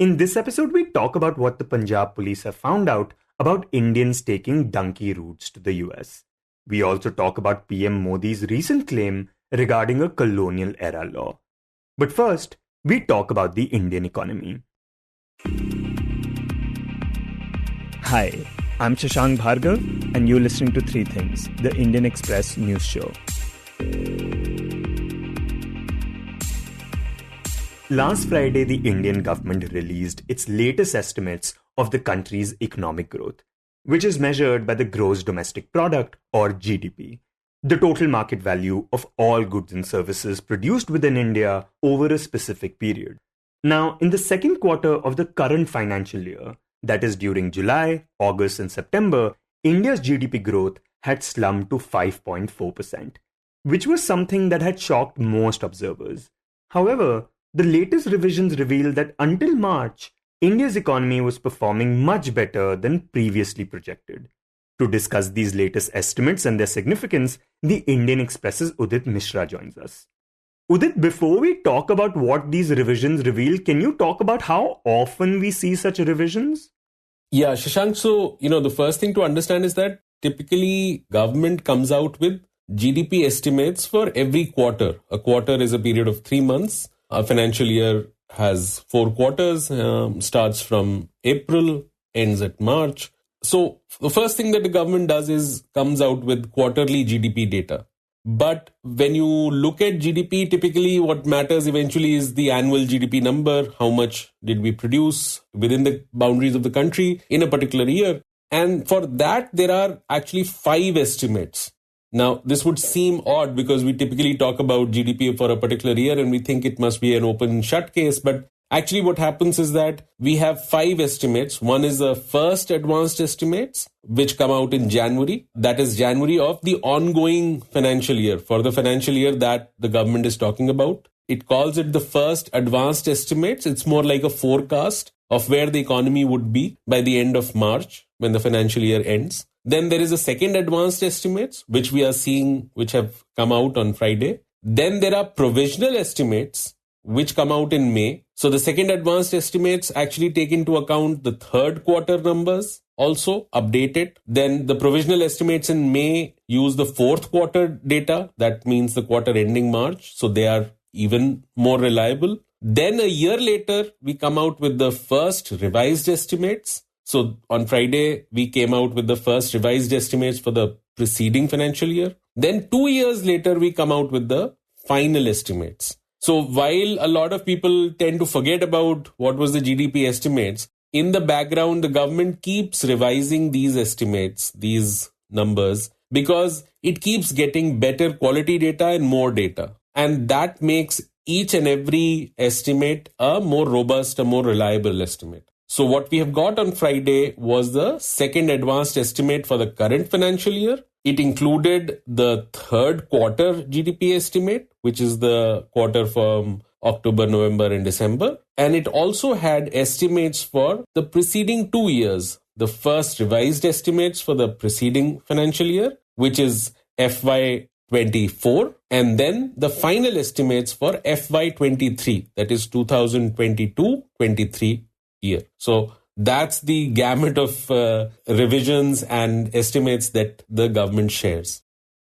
In this episode, we talk about what the Punjab Police have found out about Indians taking dunki routes to the US. We also talk about PM Modi's recent claim regarding a colonial era law. But first, we talk about the Indian economy. Hi, I'm Shashank Bhargava, and you're listening to Three Things, the Indian Express news show. Last Friday, the Indian government released its latest estimates of the country's economic growth, which is measured by the gross domestic product or GDP, the total market value of all goods and services produced within India over a specific period. Now, in the second quarter of the current financial year, that is during July, August and September, India's GDP growth had slumped to 5.4%, which was something that had shocked most observers. However, the latest revisions reveal that until March, India's economy was performing much better than previously projected. To discuss these latest estimates and their significance, the Indian Express's Udit Misra joins us. Udit, before we talk about what these revisions reveal, can you talk about how often we see such revisions? Yeah, Shashank, so, the first thing to understand is that typically government comes out with GDP estimates for every quarter. A quarter is a period of 3 months. A financial year has 4 quarters, starts from April, ends at March. So the first thing that the government does is comes out with quarterly GDP data. But when you look at GDP, typically what matters eventually is the annual GDP number. How much did we produce within the boundaries of the country in a particular year? And for that, there are actually 5 estimates. Now, this would seem odd because we typically talk about GDP for a particular year and we think it must be an open shut case. But actually what happens is that we have 5 estimates. One is the first advanced estimates, which come out in January. That is January of the ongoing financial year, for the financial year that the government is talking about. It calls it the first advanced estimates. It's more like a forecast of where the economy would be by the end of March when the financial year ends. Then there is a second advanced estimates, which we are seeing, which have come out on Friday. Then there are provisional estimates, which come out in May. So the second advanced estimates actually take into account the third quarter numbers, also update it. Then the provisional estimates in May use the fourth quarter data. That means the quarter ending March. So they are even more reliable. Then a year later, we come out with the first revised estimates. So on Friday, we came out with the first revised estimates for the preceding financial year. Then 2 years later, we come out with the final estimates. So while a lot of people tend to forget about what was the GDP estimates, in the background, the government keeps revising these estimates, these numbers, because it keeps getting better quality data and more data. And that makes each and every estimate a more robust, a more reliable estimate. So what we have got on Friday was the second advanced estimate for the current financial year. It included the third quarter GDP estimate, which is the quarter from October, November and December. And it also had estimates for the preceding 2 years. The first revised estimates for the preceding financial year, which is FY24. And then the final estimates for FY23, that is 2022-23 year. So that's the gamut of revisions and estimates that the government shares.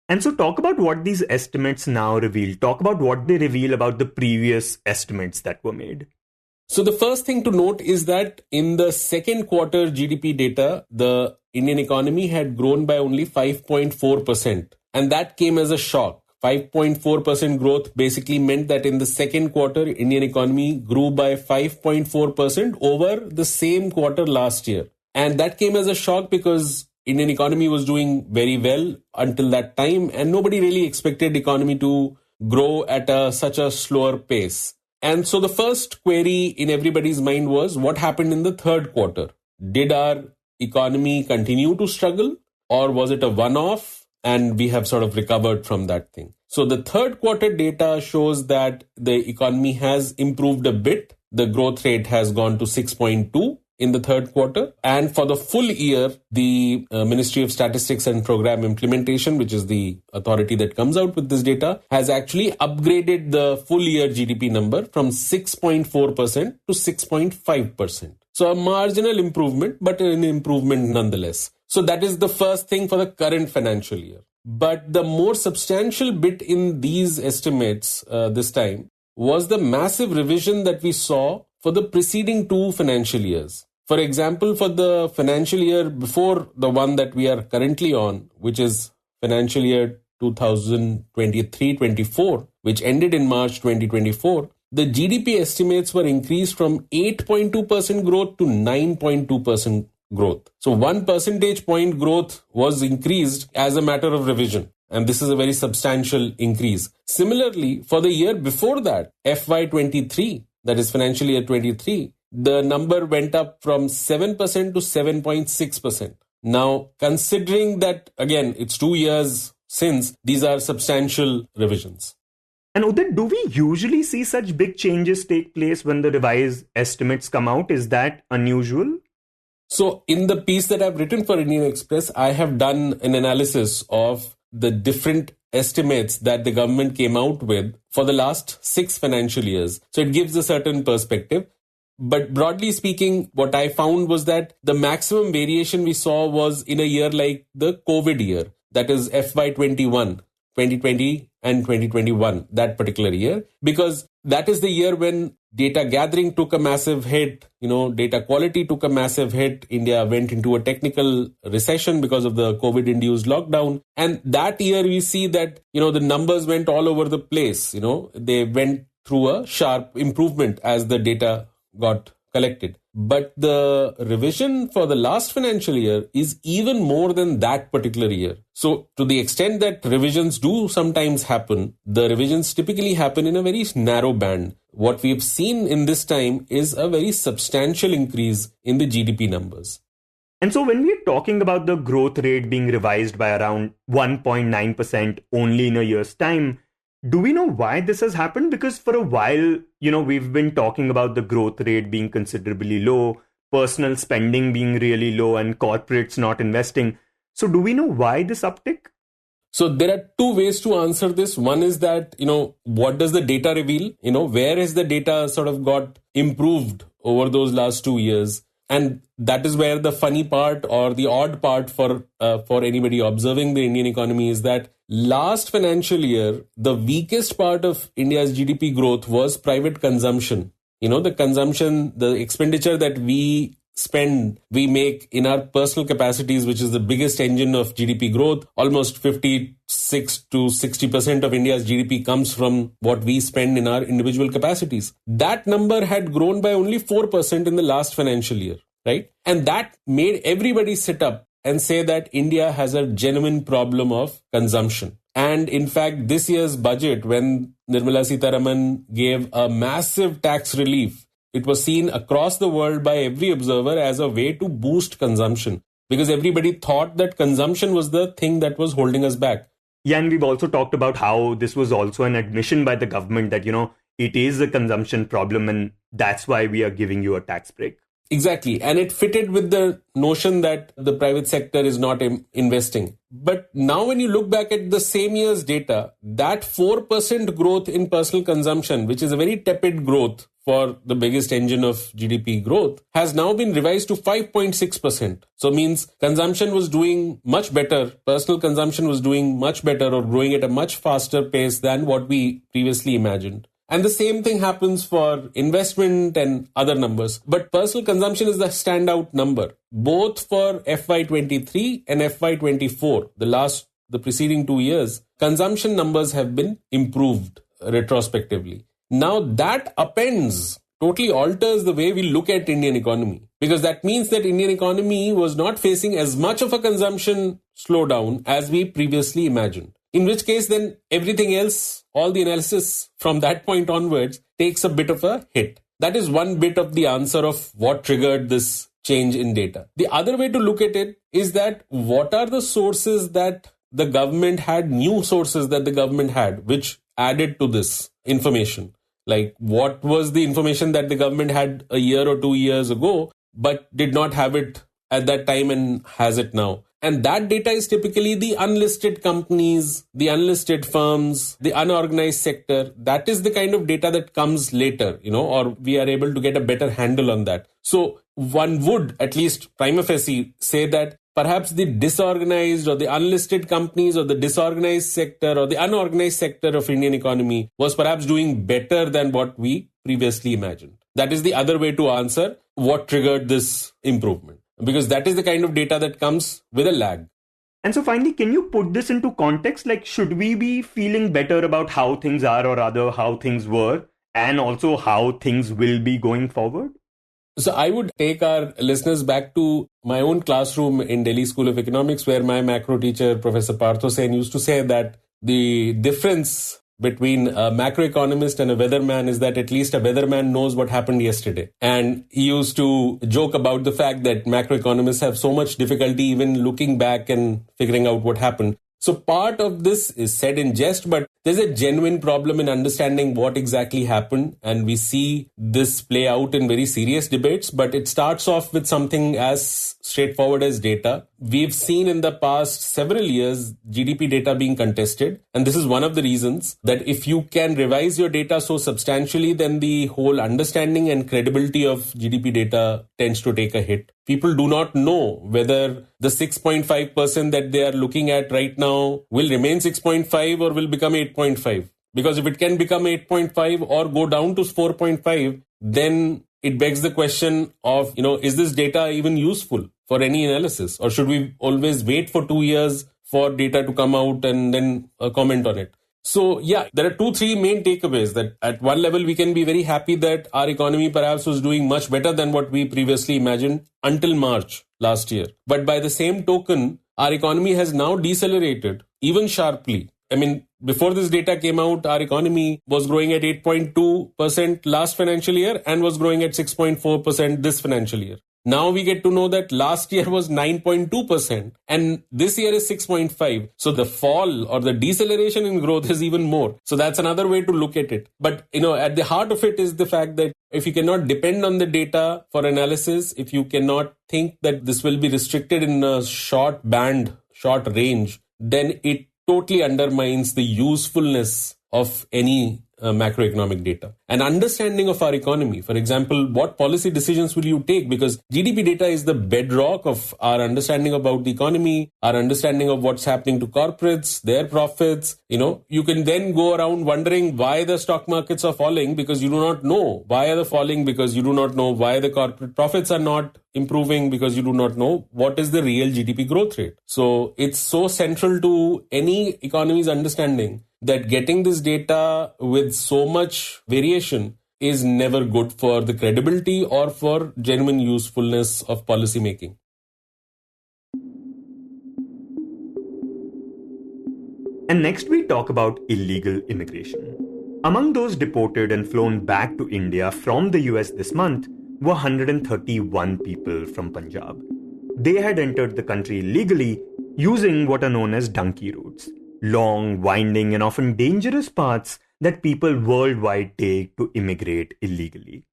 And so talk about what these estimates now reveal. Talk about what they reveal about the previous estimates that were made. So the first thing to note is that in the second quarter GDP data, the Indian economy had grown by only 5.4%. And that came as a shock. 5.4% growth basically meant that in the second quarter, Indian economy grew by 5.4% over the same quarter last year. And that came as a shock because Indian economy was doing very well until that time. And nobody really expected the economy to grow at such a slower pace. And so the first query in everybody's mind was, what happened in the third quarter? Did our economy continue to struggle, or was it a one-off? And we have sort of recovered from that thing. So the third quarter data shows that the economy has improved a bit. The growth rate has gone to 6.2 in the third quarter. And for the full year, the Ministry of Statistics and Program Implementation, which is the authority that comes out with this data, has actually upgraded the full year GDP number from 6.4% to 6.5%. So a marginal improvement, but an improvement nonetheless. So that is the first thing for the current financial year. But the more substantial bit in these estimates this time was the massive revision that we saw for the preceding two financial years. For example, for the financial year before the one that we are currently on, which is financial year 2023-24, which ended in March 2024, the GDP estimates were increased from 8.2% growth to 9.2% growth. So 1 percentage point growth was increased as a matter of revision. And this is a very substantial increase. Similarly, for the year before that, FY23, that is financial year 23, the number went up from 7% to 7.6%. Now, considering that, again, it's 2 years since, these are substantial revisions. And Udit, do we usually see such big changes take place when the revised estimates come out? Is that unusual? So in the piece that I've written for Indian Express, I have done an analysis of the different estimates that the government came out with for the last 6 financial years. So it gives a certain perspective. But broadly speaking, what I found was that the maximum variation we saw was in a year like the COVID year, that is FY21, 2020 and 2021, that particular year, because that is the year when data gathering took a massive hit, data quality took a massive hit. India went into a technical recession because of the COVID-induced lockdown. And that year we see that, the numbers went all over the place. They went through a sharp improvement as the data got collected. But the revision for the last financial year is even more than that particular year. So to the extent that revisions do sometimes happen, the revisions typically happen in a very narrow band. What we've seen in this time is a very substantial increase in the GDP numbers. And so when we're talking about the growth rate being revised by around 1.9% only in a year's time, do we know why this has happened? Because for a while, we've been talking about the growth rate being considerably low, personal spending being really low, and corporates not investing. So do we know why this uptick? So there are two ways to answer this. One is that, what does the data reveal? Where has the data sort of got improved over those last 2 years? And that is where the funny part or the odd part for anybody observing the Indian economy is that last financial year, the weakest part of India's GDP growth was private consumption. The consumption, the expenditure that we make in our personal capacities, which is the biggest engine of GDP growth. Almost 56 to 60% of India's GDP comes from what we spend in our individual capacities. That number had grown by only 4% in the last financial year, right? And that made everybody sit up and say that India has a genuine problem of consumption. And in fact, this year's budget, when Nirmala Sitharaman gave a massive tax relief, it was seen across the world by every observer as a way to boost consumption, because everybody thought that consumption was the thing that was holding us back. Yeah, and we've also talked about how this was also an admission by the government that, it is a consumption problem and that's why we are giving you a tax break. Exactly. And it fitted with the notion that the private sector is not investing. But now when you look back at the same year's data, that 4% growth in personal consumption, which is a very tepid growth for the biggest engine of GDP growth, has now been revised to 5.6%. So means consumption was doing much better. Personal consumption was doing much better or growing at a much faster pace than what we previously imagined. And the same thing happens for investment and other numbers. But personal consumption is the standout number, both for FY23 and FY24. The preceding 2 years, consumption numbers have been improved retrospectively. Now that totally alters the way we look at Indian economy, because that means that Indian economy was not facing as much of a consumption slowdown as we previously imagined. In which case then everything else, all the analysis from that point onwards takes a bit of a hit. That is one bit of the answer of what triggered this change in data. The other way to look at it is that what are the sources that the government had, new sources that the government had, which added to this information? Like what was the information that the government had a year or 2 years ago but did not have it at that time and has it now. And that data is typically the unlisted companies, the unlisted firms, the unorganized sector. That is the kind of data that comes later, or we are able to get a better handle on that. So one would, at least prima facie, say that perhaps the disorganized or the unlisted companies or the disorganized sector or the unorganized sector of Indian economy was perhaps doing better than what we previously imagined. That is the other way to answer what triggered this improvement, because that is the kind of data that comes with a lag. And so finally, can you put this into context? Like, should we be feeling better about how things are or rather how things were, and also how things will be going forward? So I would take our listeners back to my own classroom in Delhi School of Economics, where my macro teacher, Professor Partho Sen, used to say that the difference between a macroeconomist and a weatherman is that at least a weatherman knows what happened yesterday. And he used to joke about the fact that macroeconomists have so much difficulty even looking back and figuring out what happened. So part of this is said in jest, but there's a genuine problem in understanding what exactly happened. And we see this play out in very serious debates, but it starts off with something as straightforward as data. We've seen in the past several years GDP data being contested. And this is one of the reasons that if you can revise your data so substantially, then the whole understanding and credibility of GDP data tends to take a hit. People do not know whether the 6.5% that they are looking at right now will remain 6.5 or will become 8.5. Because if it can become 8.5 or go down to 4.5, then it begs the question of, is this data even useful for any analysis? Or should we always wait for 2 years for data to come out and then comment on it? So yeah, there are 2-3 main takeaways that at one level, we can be very happy that our economy perhaps was doing much better than what we previously imagined until March last year. But by the same token, our economy has now decelerated even sharply. I mean, before this data came out, our economy was growing at 8.2% last financial year and was growing at 6.4% this financial year. Now we get to know that last year was 9.2% and this year is 6.5. So the fall or the deceleration in growth is even more. So that's another way to look at it. But, at the heart of it is the fact that if you cannot depend on the data for analysis, if you cannot think that this will be restricted in a short band, short range, then it totally undermines the usefulness of any macroeconomic data. An understanding of our economy, for example, what policy decisions will you take? Because GDP data is the bedrock of our understanding about the economy, our understanding of what's happening to corporates, their profits. You can then go around wondering why the stock markets are falling because you do not know. Why are they falling? Because you do not know. Why the corporate profits are not improving because you do not know what is the real GDP growth rate. So it's so central to any economy's understanding that getting this data with so much variation is never good for the credibility or for genuine usefulness of policy making. And next we talk about illegal immigration. Among those deported and flown back to India from the US this month were 131 people from Punjab. They had entered the country illegally using what are known as dunki routes. Long, winding and often dangerous paths that people worldwide take to immigrate illegally.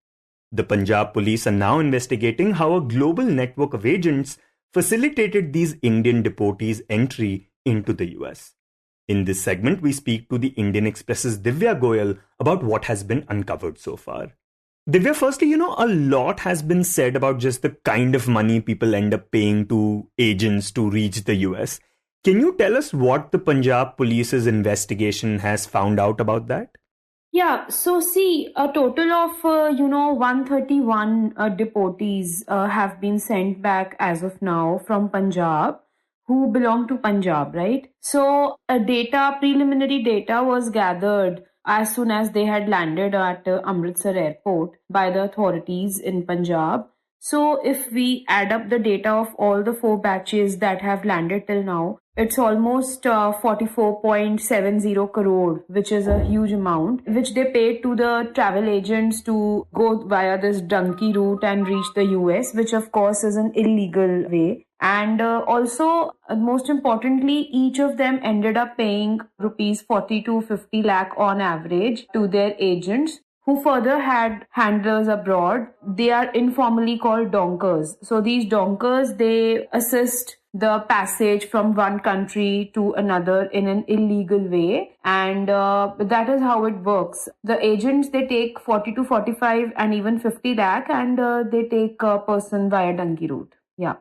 The Punjab Police are now investigating how a global network of agents facilitated these Indian deportees' entry into the US. In this segment, we speak to the Indian Express's Divya Goyal about what has been uncovered so far. Divya, firstly, a lot has been said about just the kind of money people end up paying to agents to reach the US. Can you tell us what the Punjab Police's investigation has found out about that? Yeah, so see, a total of, 131 deportees have been sent back as of now from Punjab, who belong to Punjab, right? So preliminary data was gathered as soon as they had landed at Amritsar airport by the authorities in Punjab. So if we add up the data of all the 4 batches that have landed till now, it's almost 44.70 crore, which is a huge amount, which they paid to the travel agents to go via this dunki route and reach the US, which of course is an illegal way. And also, most importantly, each of them ended up paying rupees 40 to 50 lakh on average to their agents. who further had handlers abroad. They are informally called donkers. So these donkers, they assist the passage from one country to another in an illegal way, and that is how it works. The agents, they take 40 to 45 and even 50 lakh, and they take a person via dunki route. Yeah.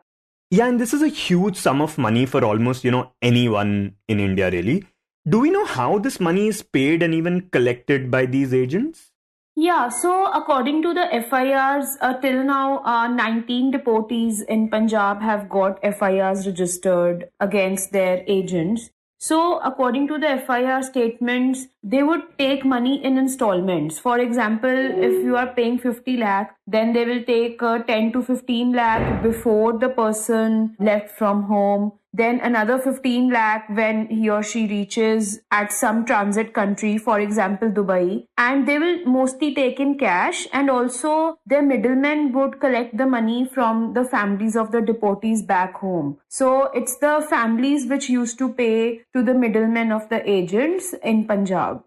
Yeah, and this is a huge sum of money for almost, anyone in India, really. Do we know how this money is paid and even collected by these agents? Yeah, so according to the FIRs, till now, 19 deportees in Punjab have got FIRs registered against their agents. So according to the FIR statements, they would take money in installments. For example, if you are paying 50 lakh, then they will take 10 to 15 lakh before the person left from home. Then another 15 lakh when he or she reaches at some transit country, for example, Dubai. And they will mostly take in cash, and also their middlemen would collect the money from the families of the deportees back home. So it's the families which used to pay to the middlemen of the agents in Punjab.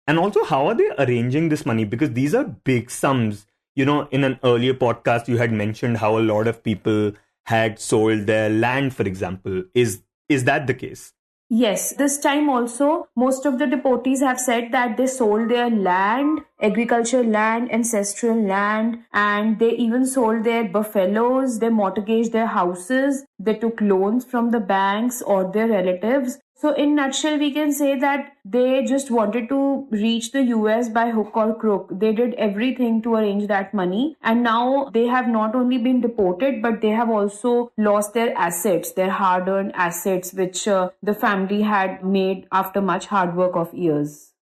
And also, how are they arranging this money? Because these are big sums. In an earlier podcast, you had mentioned how a lot of people had sold their land, for example. Is that the case? Yes, this time also, most of the deportees have said that they sold their land, agricultural land, ancestral land, and they even sold their buffaloes, they mortgaged their houses, they took loans from the banks or their relatives. So in nutshell, we can say that they just wanted to reach the US by hook or crook. They did everything to arrange that money. And now they have not only been deported, but they have also lost their assets, their hard-earned assets, which the family had made after much hard work of years.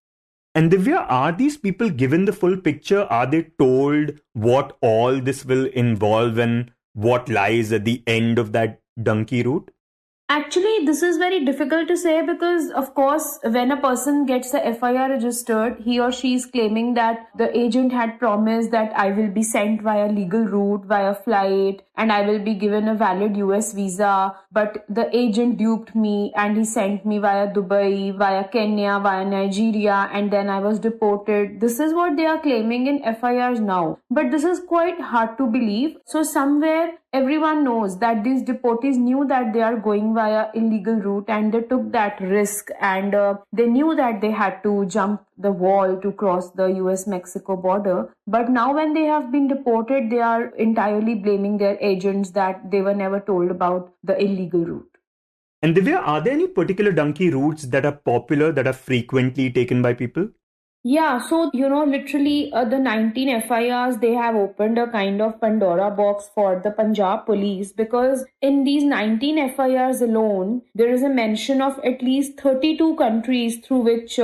And Divya, are these people given the full picture? Are they told what all this will involve and what lies at the end of that donkey route? Actually, this is very difficult to say because, of course, when a person gets the FIR registered, he or she is claiming that the agent had promised that I will be sent via legal route, via flight, and I will be given a valid US visa. But the agent duped me and he sent me via Dubai, via Kenya, via Nigeria, and then I was deported. This is what they are claiming in FIRs now. But this is quite hard to believe. So somewhere everyone knows that these deportees knew that they are going via illegal route and they took that risk, and they knew that they had to jump the wall to cross the US-Mexico border. But now when they have been deported, they are entirely blaming their agents that they were never told about the illegal route. And Divya, are there any particular donkey routes that are popular, that are frequently taken by people? Yeah, so literally the 19 FIRs, they have opened a kind of Pandora box for the Punjab Police, because in these 19 FIRs alone, there is a mention of at least 32 countries through which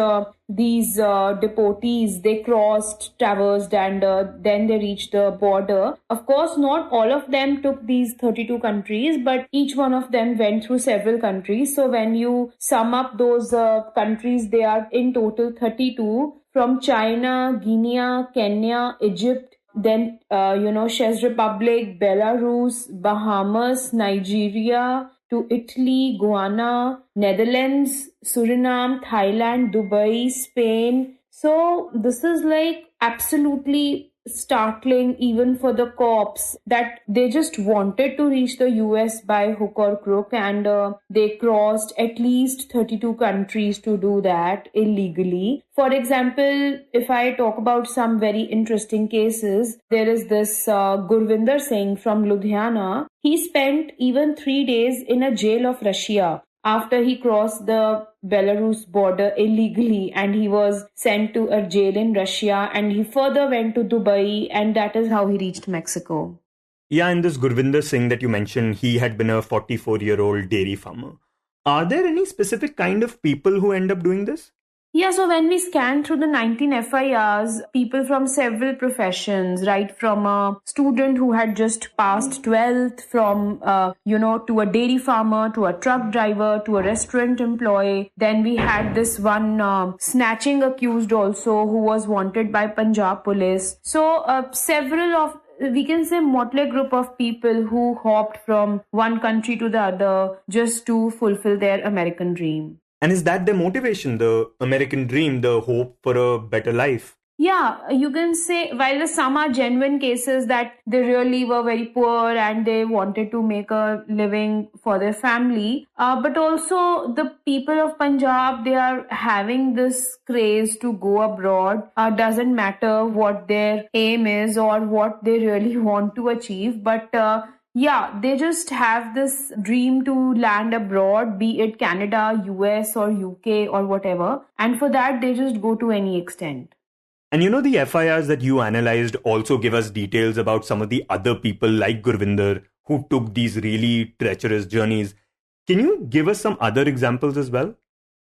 these deportees, they crossed, traversed, and then they reached the border. Of course, not all of them took these 32 countries, but each one of them went through several countries. So when you sum up those countries, they are in total 32, from China, Guinea, Kenya, Egypt, then Czech Republic, Belarus, Bahamas, Nigeria, to Italy, Guyana, Netherlands, Suriname, Thailand, Dubai, Spain. So this is like absolutely startling even for the cops, that they just wanted to reach the US by hook or crook, and they crossed at least 32 countries to do that illegally. For example, if I talk about some very interesting cases, there is this Gurvinder Singh from Ludhiana. He spent even 3 days in a jail of Russia after he crossed the Belarus border illegally, and he was sent to a jail in Russia, and he further went to Dubai, and that is how he reached Mexico. Yeah, and this Gurvinder Singh that you mentioned, he had been a 44-year-old dairy farmer. Are there any specific kind of people who end up doing this? Yeah, so when we scan through the 19 FIRs, people from several professions, right from a student who had just passed 12th, from, to a dairy farmer, to a truck driver, to a restaurant employee. Then we had this one snatching accused also, who was wanted by Punjab Police. So several of, we can say, motley group of people who hopped from one country to the other just to fulfill their American dream. And is that their motivation, the American dream, the hope for a better life? Yeah, you can say, while some are genuine cases that they really were very poor and they wanted to make a living for their family, but also the people of Punjab, they are having this craze to go abroad. Doesn't matter what their aim is or what they really want to achieve, but yeah, they just have this dream to land abroad, be it Canada, US, or UK, or whatever. And for that, they just go to any extent. And the FIRs that you analyzed also give us details about some of the other people like Gurvinder who took these really treacherous journeys. Can you give us some other examples as well?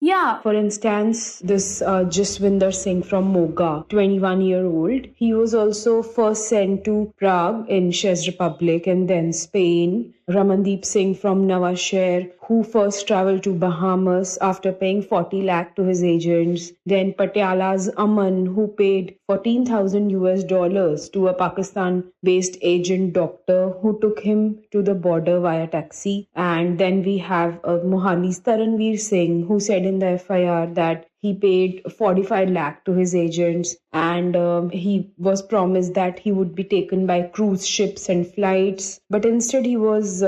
Yeah, for instance, this Jaswinder Singh from Moga, 21-year-old. He was also first sent to Prague in Czech Republic and then Spain. Ramandeep Singh from Nawashehar, who first traveled to Bahamas after paying 40 lakh to his agents. Then Patiala's Aman, who paid 14,000 US dollars to a Pakistan-based agent doctor who took him to the border via taxi. And then we have Mohali's Taranveer Singh, who said in the FIR that he paid 45 lakh to his agents and he was promised that he would be taken by cruise ships and flights. But instead he was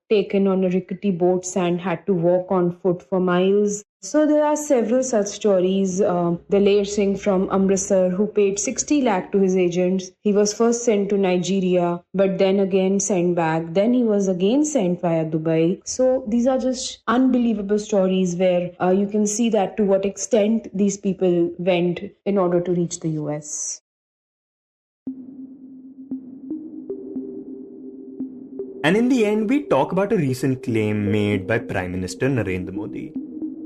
taken on a rickety boats and had to walk on foot for miles. So there are several such stories. Daler Singh from Amritsar, who paid 60 lakh to his agents. He was first sent to Nigeria, but then again sent back. Then he was again sent via Dubai. So these are just unbelievable stories where you can see that to what extent these people went in order to reach the US. And in the end, we talk about a recent claim made by Prime Minister Narendra Modi.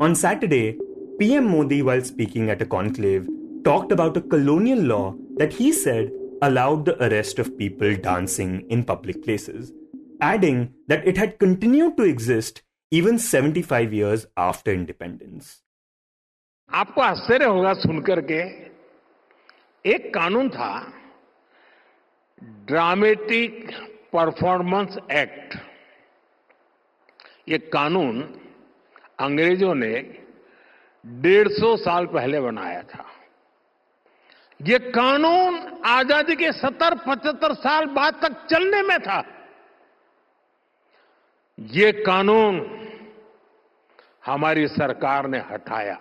On Saturday, PM Modi, while speaking at a conclave, talked about a colonial law that he said allowed the arrest of people dancing in public places, adding that it had continued to exist even 75 years after independence. आपको आश्चर्य होगा सुनकर के एक कानून था dramatic performance act. ये कानून अंग्रेजों ने 150 साल पहले बनाया था। ये कानून आजादी के 70-75 साल बाद तक चलने में था। ये कानून हमारी सरकार ने हटाया।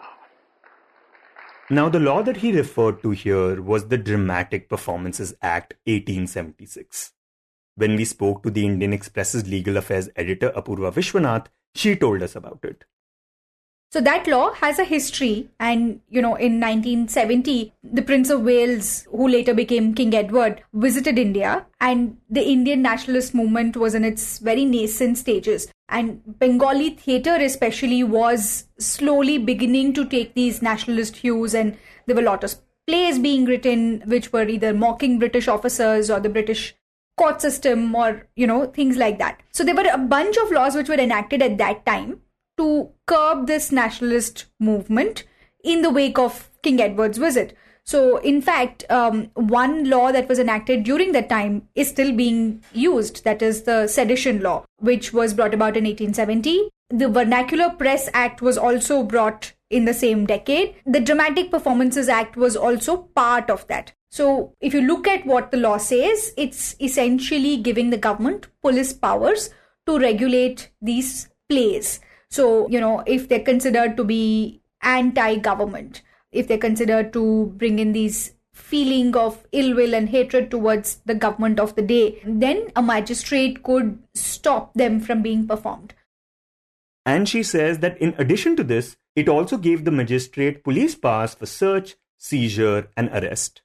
Now, the law that he referred to here was the Dramatic Performances Act 1876. When we spoke to the Indian Express's legal affairs editor Apurva Vishwanath, she told us about it. So that law has a history, and in 1970, the Prince of Wales, who later became King Edward, visited India, and the Indian nationalist movement was in its very nascent stages. And Bengali theatre especially was slowly beginning to take these nationalist hues, and there were a lot of plays being written which were either mocking British officers or the British court system or, things like that. So there were a bunch of laws which were enacted at that time to curb this nationalist movement in the wake of King Edward's visit. So, in fact, one law that was enacted during that time is still being used. That is the Sedition Law, which was brought about in 1870. The Vernacular Press Act was also brought in the same decade. The Dramatic Performances Act was also part of that. So, if you look at what the law says, it's essentially giving the government police powers to regulate these plays. So, if they're considered to be anti-government, if they're considered to bring in these feeling of ill will and hatred towards the government of the day, then a magistrate could stop them from being performed. And she says that in addition to this, it also gave the magistrate police powers for search, seizure, and arrest.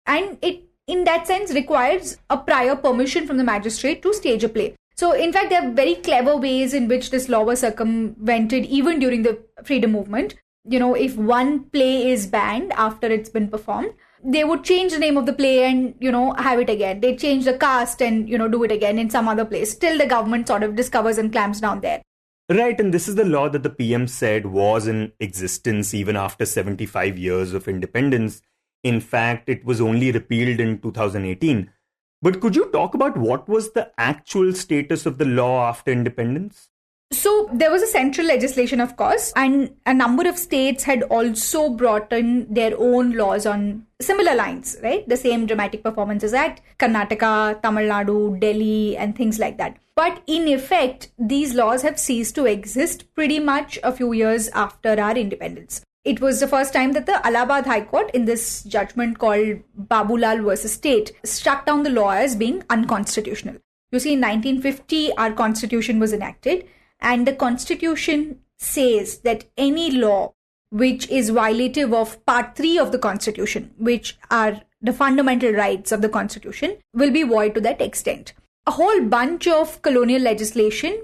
And it, in that sense, requires a prior permission from the magistrate to stage a play. So, in fact, there are very clever ways in which this law was circumvented even during the freedom movement. If one play is banned after it's been performed, they would change the name of the play and, have it again. They change the cast and, do it again in some other place. Till the government sort of discovers and clamps down there. Right, and this is the law that the PM said was in existence even after 75 years of independence. In fact, it was only repealed in 2018. But could you talk about what was the actual status of the law after independence? So there was a central legislation, of course, and a number of states had also brought in their own laws on similar lines, right? The same Dramatic Performances Act, Karnataka, Tamil Nadu, Delhi, and things like that. But in effect, these laws have ceased to exist pretty much a few years after our independence. It was the first time that the Allahabad High Court, in this judgment called Babulal versus State, struck down the law as being unconstitutional. You see, in 1950, our constitution was enacted, and the constitution says that any law which is violative of Part 3 of the constitution, which are the fundamental rights of the constitution, will be void to that extent. A whole bunch of colonial legislation,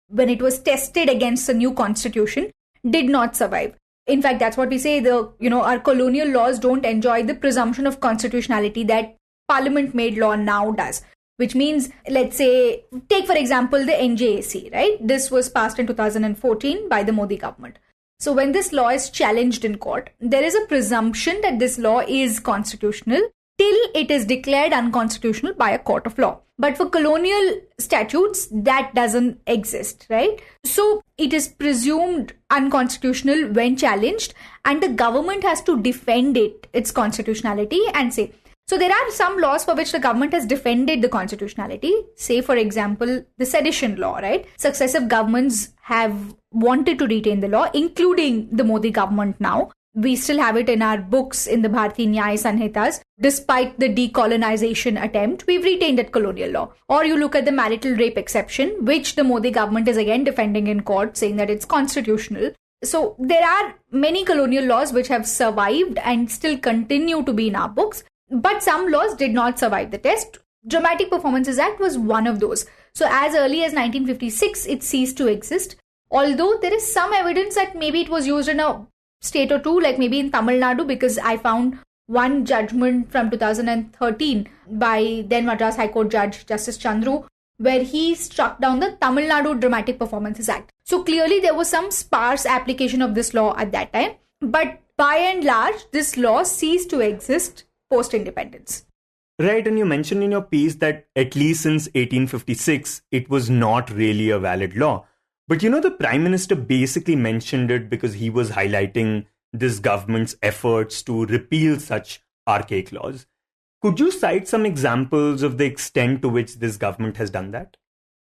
when it was tested against the new constitution, did not survive. In fact, that's what we say, our colonial laws don't enjoy the presumption of constitutionality that parliament-made law now does. Which means, let's say, take for example the NJAC, right? This was passed in 2014 by the Modi government. So when this law is challenged in court, there is a presumption that this law is constitutional till it is declared unconstitutional by a court of law. But for colonial statutes, that doesn't exist, right? So it is presumed unconstitutional when challenged, and the government has to defend its constitutionality and say. So there are some laws for which the government has defended the constitutionality. Say, for example, the sedition law, right? Successive governments have wanted to retain the law, including the Modi government now. We still have it in our books in the Bharatiya Nyaya Sanhitas. Despite the decolonization attempt, we've retained that colonial law. Or you look at the marital rape exception, which the Modi government is again defending in court, saying that it's constitutional. So there are many colonial laws which have survived and still continue to be in our books. But some laws did not survive the test. Dramatic Performances Act was one of those. So as early as 1956, it ceased to exist. Although there is some evidence that maybe it was used in a state or two, like maybe in Tamil Nadu, because I found one judgment from 2013 by then Madras High Court Judge Justice Chandru, where he struck down the Tamil Nadu Dramatic Performances Act. So clearly there was some sparse application of this law at that time. But by and large, this law ceased to exist post-independence. Right, and you mentioned in your piece that at least since 1856, it was not really a valid law. But the Prime Minister basically mentioned it because he was highlighting this government's efforts to repeal such archaic laws. Could you cite some examples of the extent to which this government has done that?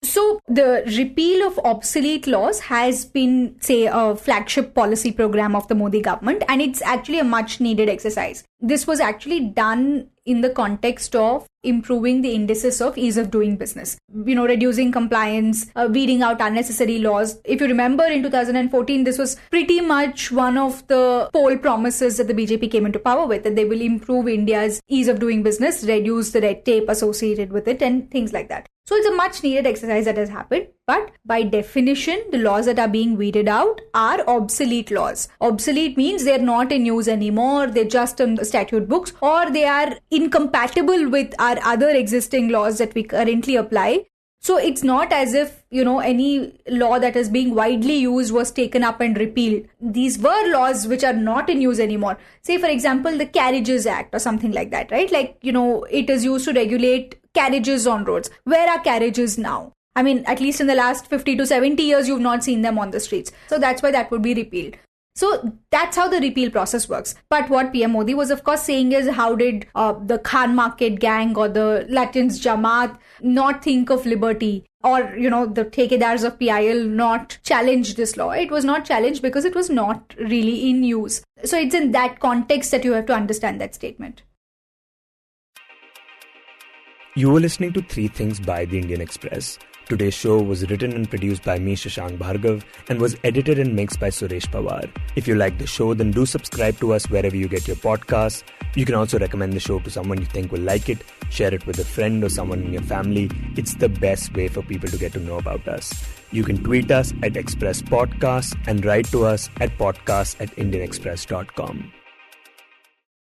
So the repeal of obsolete laws has been, say, a flagship policy program of the Modi government, and it's actually a much needed exercise. This was actually done in the context of improving the indices of ease of doing business, reducing compliance, weeding out unnecessary laws. If you remember, in 2014, this was pretty much one of the poll promises that the BJP came into power with, that they will improve India's ease of doing business, reduce the red tape associated with it, and things like that. So it's a much needed exercise that has happened. But by definition, the laws that are being weeded out are obsolete laws. Obsolete means they're not in use anymore, they're just in the statute books, or they are incompatible with our other existing laws that we currently apply. So it's not as if, any law that is being widely used was taken up and repealed. These were laws which are not in use anymore. Say, for example, the Carriages Act or something like that, right? Like, it is used to regulate carriages on roads. Where are carriages now? I mean, at least in the last 50 to 70 years, you've not seen them on the streets. So that's why that would be repealed. So that's how the repeal process works. But what PM Modi was, of course, saying is, how did the Khan Market gang or the Latins Jamaat not think of liberty? Or, the Thekedars of PIL not challenge this law? It was not challenged because it was not really in use. So it's in that context that you have to understand that statement. You were listening to Three Things by the Indian Express. Today's show was written and produced by me, Shashank Bhargava, and was edited and mixed by Suresh Pawar. If you like the show, then do subscribe to us wherever you get your podcasts. You can also recommend the show to someone you think will like it, share it with a friend or someone in your family. It's the best way for people to get to know about us. You can tweet us at Express Podcasts and write to us at podcasts@indianexpress.com.